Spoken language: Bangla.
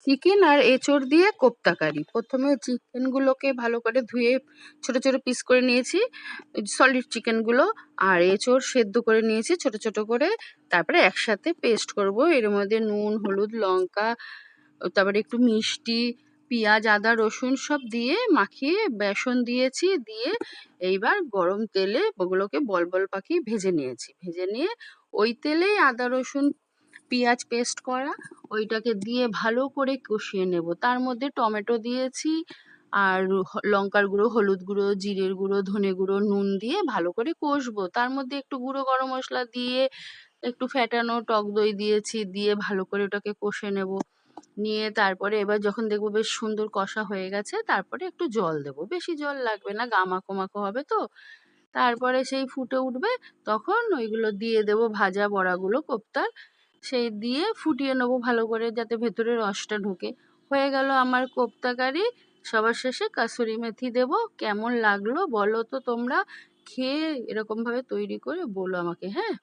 চিকেন আর এঁচোড় দিয়ে কোপ্তা কারি। প্রথমে চিকেনগুলোকে ভালো করে ধুয়ে ছোট ছোট পিস করে নিয়েছি, সলিড চিকেনগুলো। আর এঁচোড় সেদ্ধ করে নিয়েছি ছোট ছোট করে। তারপরে একসাথে পেস্ট করব। এর মধ্যে নুন, হলুদ, লঙ্কা, তারপরে একটু মিষ্টি, পেঁয়াজ, আদা, রসুন সব দিয়ে মাখিয়ে বেসন দিয়েছি। দিয়ে এইবার গরম তেলে ওগুলোকে বল বল পাকিয়ে ভেজে নিয়েছি। ভেজে নিয়ে ওই তেলেই আদা, রসুন, পেঁয়াজ পেস্ট করা ওইটাকে দিয়ে ভালো করে কষিয়ে নেব। তার মধ্যে টমেটো দিয়েছি, আর লঙ্কার গুঁড়ো, হলুদ গুঁড়ো, জিরের গুঁড়ো, ধনে গুঁড়ো, নুন দিয়ে ভালো করে কষবো। তার মধ্যে একটু গুঁড়ো গরম মশলা দিয়ে একটু ফ্যাটানো টক দই দিয়েছি, দিয়ে ভালো করে ওটাকে কষে নেব। নিয়ে তারপরে এবার যখন দেখবো বেশ সুন্দর কষা হয়ে গেছে, তারপরে একটু জল দেব। বেশি জল লাগবে না, গা মাখো মাখো হবে তো। তারপরে সেই ফুটে উঠবে, তখন ওইগুলো দিয়ে দেব, ভাজা বড়াগুলো কোপ্তার। সেই দিয়ে ফুটিয়ে নেবো ভালো করে, যাতে ভেতরে রসটা ঢোকে। হয়ে গেল আমার কোপ্তা কারি। সবার শেষে কাসুরি মেথি দেব। কেমন লাগলো বলো তো তোমরা? খেয়ে এরকম ভাবে তৈরি করে বলো আমাকে, হ্যাঁ?